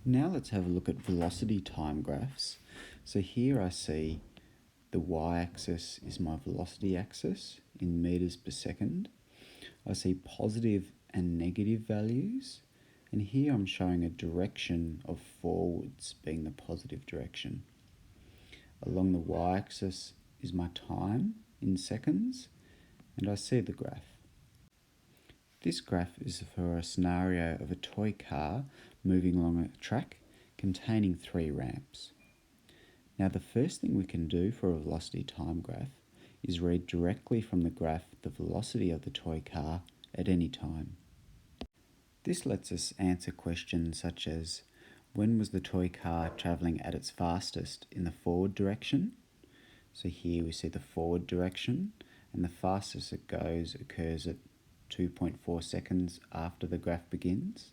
Now let's have a look at velocity time graphs. So here I see the y-axis is my velocity axis in meters per second. I see positive and negative values, and here I'm showing a direction of forwards being the positive direction. Along the y-axis is my time in seconds, and I see the graph. This graph is for a scenario of a toy car moving along a track containing 3 ramps. Now the first thing we can do for a velocity time graph is read directly from the graph the velocity of the toy car at any time. This lets us answer questions such as, when was the toy car travelling at its fastest in the forward direction? So here we see the forward direction, and the fastest it goes occurs at 2.4 seconds after the graph begins.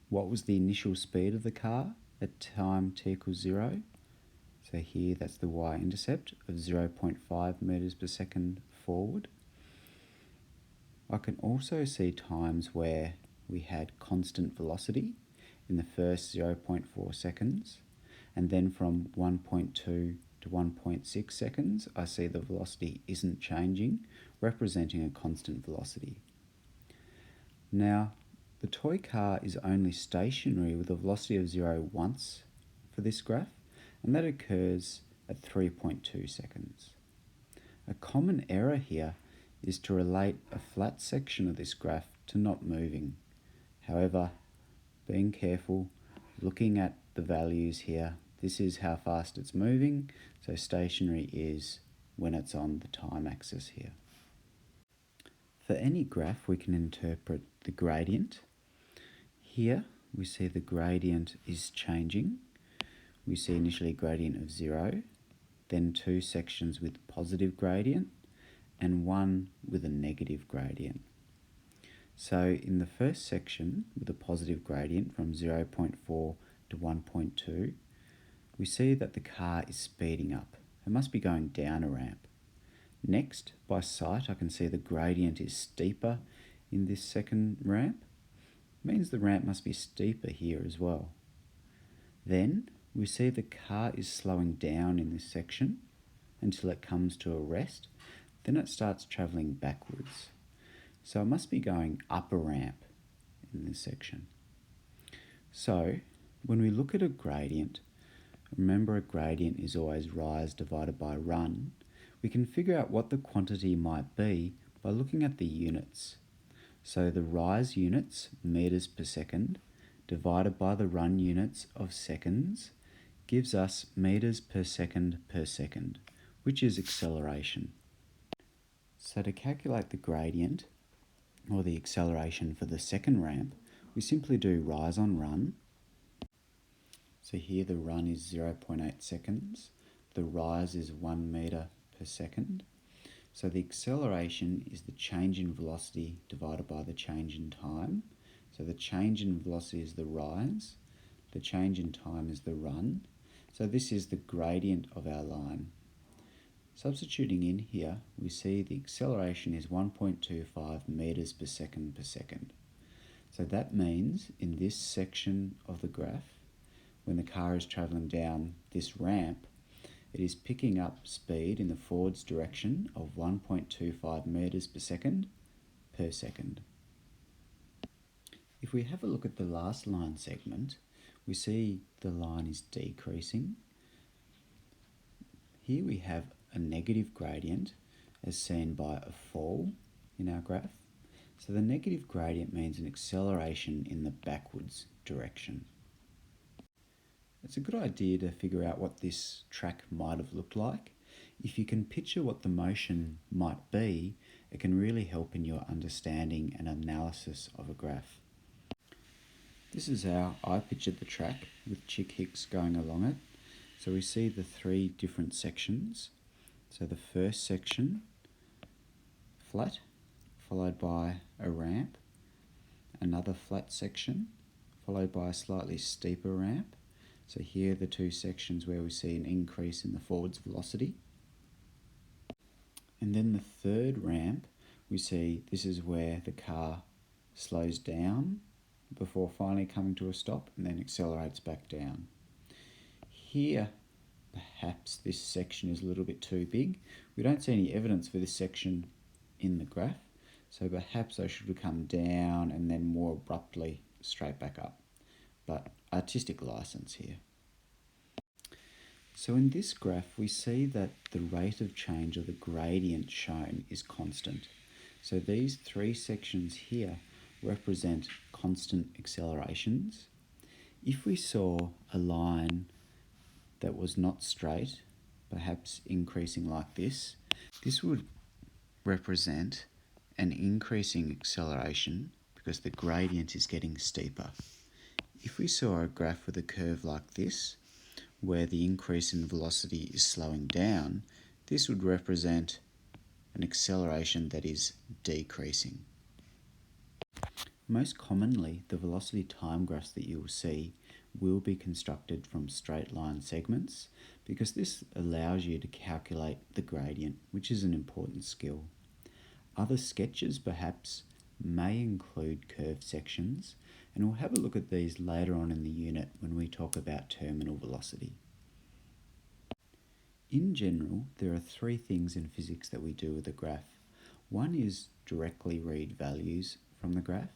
What was the initial speed of the car at time t equals 0? So here that's the y-intercept of 0.5 meters per second forward. I can also see times where we had constant velocity in the first 0.4 seconds, and then from 1.2 to 1.6 seconds I see the velocity isn't changing, representing a constant velocity. Now the toy car is only stationary with a velocity of 0 once for this graph, and that occurs at 3.2 seconds. A common error here is to relate a flat section of this graph to not moving. However, being careful, looking at the values here, this is how fast it's moving, so stationary is when it's on the time axis here. For any graph we can interpret the gradient. Here we see the gradient is changing. We see initially a gradient of 0, then 2 sections with positive gradient, and 1 with a negative gradient. So in the first section with a positive gradient from 0.4 to 1.2, we see that the car is speeding up. It must be going down a ramp. Next, by sight, I can see the gradient is steeper in this second ramp. It means the ramp must be steeper here as well. Then we see the car is slowing down in this section until it comes to a rest. Then it starts travelling backwards. So it must be going up a ramp in this section. So when we look at a gradient, remember a gradient is always rise divided by run. We can figure out what the quantity might be by looking at the units. So the rise units, meters per second, divided by the run units of seconds, gives us meters per second, which is acceleration. So to calculate the gradient, or the acceleration for the second ramp, we simply do rise on run. So here the run is 0.8 seconds, the rise is 1 meter per second. So the acceleration is the change in velocity divided by the change in time. So the change in velocity is the rise, the change in time is the run. So this is the gradient of our line. Substituting in here, we see the acceleration is 1.25 meters per second. So that means in this section of the graph, when the car is travelling down this ramp, it is picking up speed in the forwards direction of 1.25 meters per second. If we have a look at the last line segment, we see the line is decreasing. Here we have a negative gradient as seen by a fall in our graph. So the negative gradient means an acceleration in the backwards direction. It's a good idea to figure out what this track might have looked like. If you can picture what the motion might be, it can really help in your understanding and analysis of a graph. This is how I pictured the track with Chick Hicks going along it. So we see the 3 different sections. So the first section, flat, followed by a ramp, another flat section, followed by a slightly steeper ramp. So here are the 2 sections where we see an increase in the forwards velocity. And then the third ramp, we see this is where the car slows down before finally coming to a stop and then accelerates back down. Here, perhaps this section is a little bit too big. We don't see any evidence for this section in the graph, so perhaps I should have come down and then more abruptly straight back up. But artistic license here. So in this graph, we see that the rate of change of the gradient shown is constant. So these three sections here represent constant accelerations. If we saw a line that was not straight, perhaps increasing like this would represent an increasing acceleration because the gradient is getting steeper. If we saw a graph with a curve like this, where the increase in velocity is slowing down, this would represent an acceleration that is decreasing. Most commonly, the velocity time graphs that you will see will be constructed from straight line segments because this allows you to calculate the gradient, which is an important skill. Other sketches perhaps may include curved sections, and we'll have a look at these later on in the unit when we talk about terminal velocity. In general, there are three things in physics that we do with a graph. One is directly read values from the graph.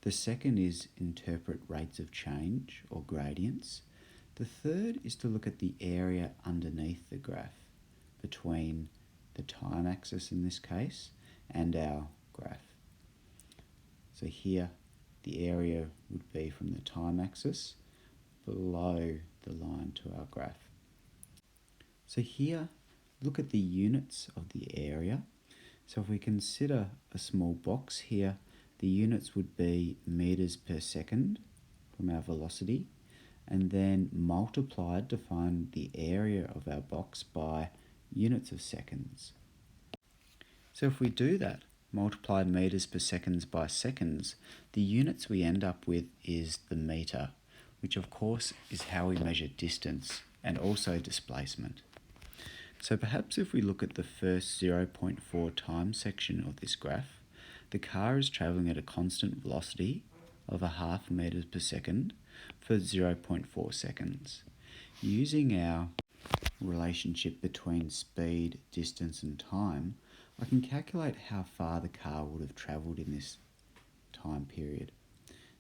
The second is interpret rates of change or gradients. The third is to look at the area underneath the graph between the time axis in this case and our graph. So here the area would be from the time axis below the line to our graph. So here, look at the units of the area. So if we consider a small box here, the units would be meters per second from our velocity, and then multiplied to find the area of our box by units of seconds. So if we do that, multiply meters per seconds by seconds, the units we end up with is the meter, which of course is how we measure distance and also displacement. So perhaps if we look at the first 0.4 time section of this graph, the car is travelling at a constant velocity of 0.5 meters per second for 0.4 seconds. Using our relationship between speed, distance and time, I can calculate how far the car would have travelled in this time period.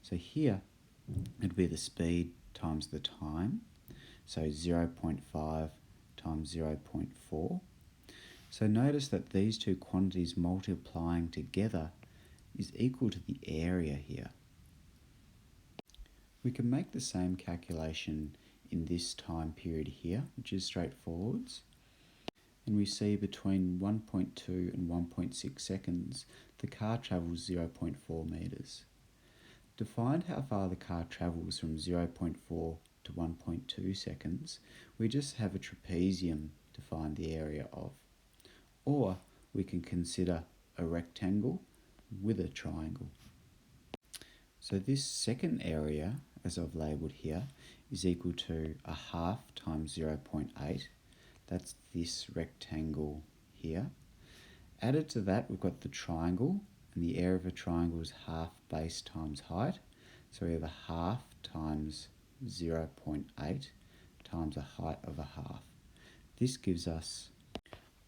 So here it'd be the speed times the time, so 0.5 times 0.4. So notice that these two quantities multiplying together is equal to the area here. We can make the same calculation in this time period here, which is straightforwards. And we see between 1.2 and 1.6 seconds, the car travels 0.4 metres. To find how far the car travels from 0.4 to 1.2 seconds, we just have a trapezium to find the area of. Or we can consider a rectangle with a triangle. So this second area, as I've labelled here, is equal to 1/2 times 0.8. That's this rectangle here. Added to that, we've got the triangle, and the area of a triangle is half base times height. So we have 1/2 times 0.8 times a height of 1/2. This gives us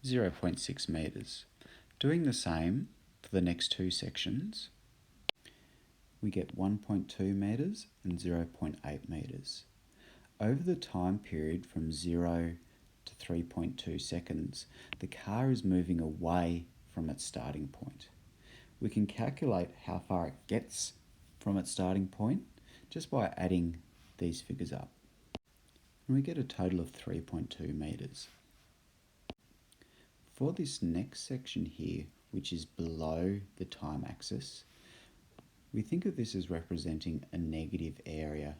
0.6 metres. Doing the same for the next two sections, we get 1.2 metres and 0.8 metres. Over the time period from 0 to 3.2 seconds, the car is moving away from its starting point. We can calculate how far it gets from its starting point just by adding these figures up. And we get a total of 3.2 metres. For this next section here, which is below the time axis, we think of this as representing a negative area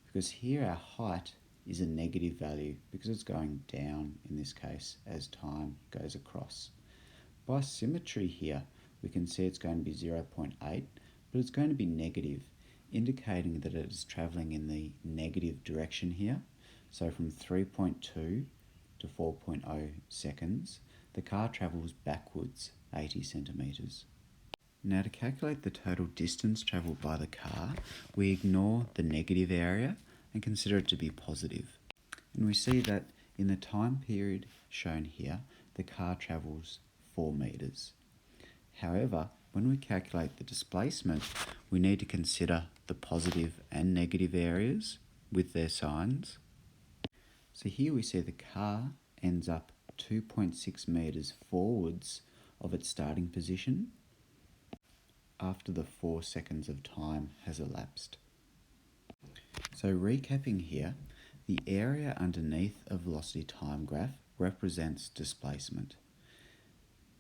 because here our height is a negative value because it's going down in this case as time goes across. By symmetry here, we can see it's going to be 0.8, but it's going to be negative, indicating that it is travelling in the negative direction here. So from 3.2 to 4.0 seconds, the car travels backwards 80 centimetres. Now to calculate the total distance travelled by the car, we ignore the negative area and consider it to be positive. And we see that in the time period shown here, the car travels 4 metres. However, when we calculate the displacement, we need to consider the positive and negative areas with their signs. So here we see the car ends up 2.6 metres forwards of its starting position after the 4 seconds of time has elapsed. So recapping here, the area underneath a velocity time graph represents displacement.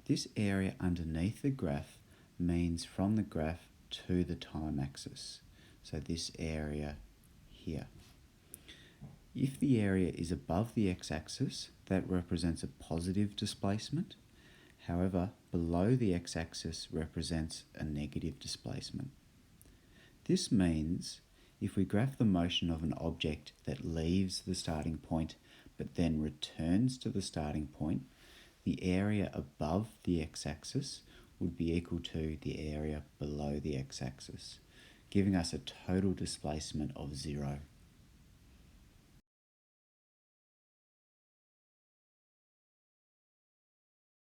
This area underneath the graph means from the graph to the time axis. So this area here. If the area is above the x-axis, that represents a positive displacement. However, below the x-axis represents a negative displacement. This means if we graph the motion of an object that leaves the starting point but then returns to the starting point, the area above the x-axis would be equal to the area below the x-axis, giving us a total displacement of 0.